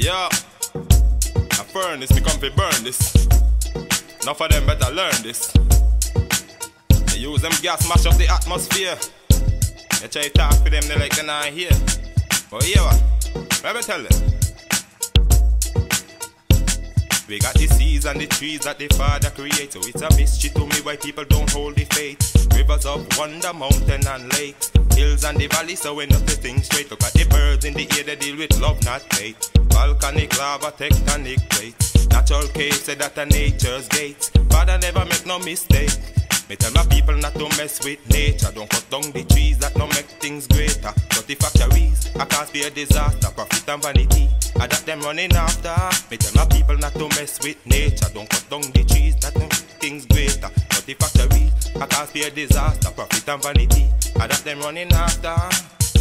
Yeah, I furnace, me come fi burn this. Enough of them better learn this. They use them gas mash up the atmosphere. You try to talk for them, they like they not hear. But yeah, let me tell them. We got the seas and the trees that the Father created. So it's a mystery to me why people don't hold the faith. Rivers of wonder, mountain and lakes, hills and the valleys, so we know the things straight. Look at the birds in the air, they deal with love, not hate. Volcanic lava, tectonic plates, natural caves, say that are nature's gates. Father never make no mistake. Me tell my people not to mess with nature. Don't cut down the trees that no make things greater. Dirty factories, I can't be a disaster. Profit and vanity, I got them running after. Me tell my people not to mess with nature. Don't cut down the trees that no make things greater. Dirty factories, I can't be a disaster. Profit and vanity, I got them running after.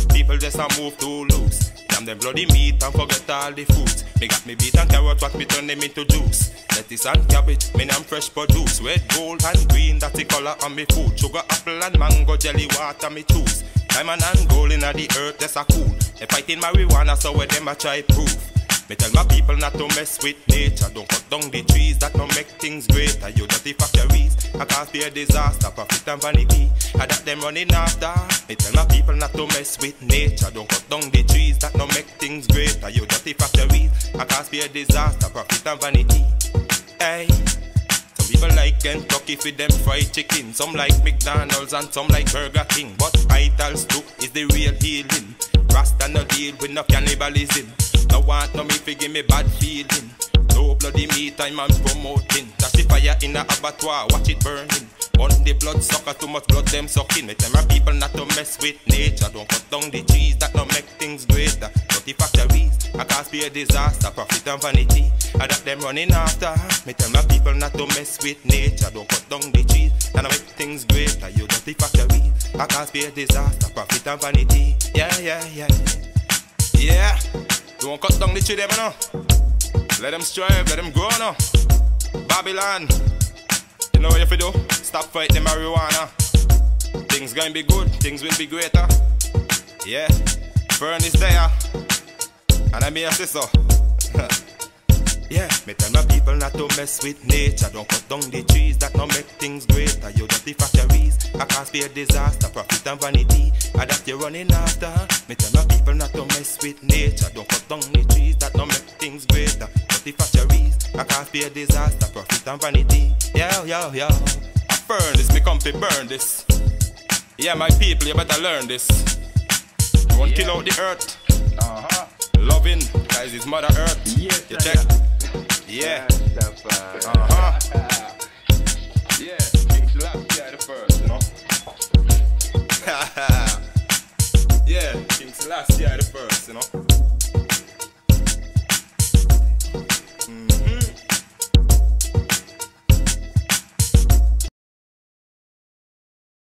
People just a move too loose. Damn them bloody meat and forget all the foods. Me got me beet and carrot, what me turn them into juice. Lettuce and cabbage, me I'm fresh produce. Red, gold and green, that's the color on me food. Sugar, apple and mango, jelly, water me choose. Diamond and gold in the earth, that's a cool. They fighting marijuana, so where them a try prove. Me tell my people not to mess with nature. Don't cut down the trees that no make things greater. You dirty factories, I can't be a disaster. Profit and vanity, I got them running after. Me tell my people not to mess with nature. Don't cut down the trees that no make things greater. You dirty factories, I can't be a disaster. Profit and vanity. Hey, some people like Kentucky for them fried chicken. Some like McDonald's and some like Burger King. But vitals too is the real healing. Rasta no deal with no cannibalism. No want no me fi give me bad feeling. No bloody meat I'm promoting. That's the fire in a abattoir, watch it burning. On the blood sucker, too much blood them sucking. Me tell my people not to mess with nature. Don't cut down the trees that no make things greater. Dirty factories, I can't be a disaster. Profit and vanity, I got them running after. Me tell my people not to mess with nature. Don't cut down the trees that no make things greater. You dirty factories, I can't be a disaster. Profit and vanity, yeah, yeah, yeah. Yeah, don't cut down the tree them now. Let them strive, let them grow now. Babylon, you know what you have to do? Stop fighting the marijuana. Things gonna be good, things will be greater. Yeah, burn is there, and I may say so. Yeah, me tell my people not to mess with nature. Don't cut down the trees that no make things greater. You dirty factories, I can't be a disaster. Profit and vanity, I that you're running after. Me tell my people not to mess with nature. Don't cut down the trees that no make things greater. Dirty factories, I can't be a disaster. Profit and vanity, yo, yo, yo. I burn this, me come to burn this. Yeah, my people, you better learn this. Don't kill out the earth. Loving, guys, it's Mother Earth. You check. Yeah. Yeah, King Selassie the first, you know. Yeah, King Selassie the first, you know.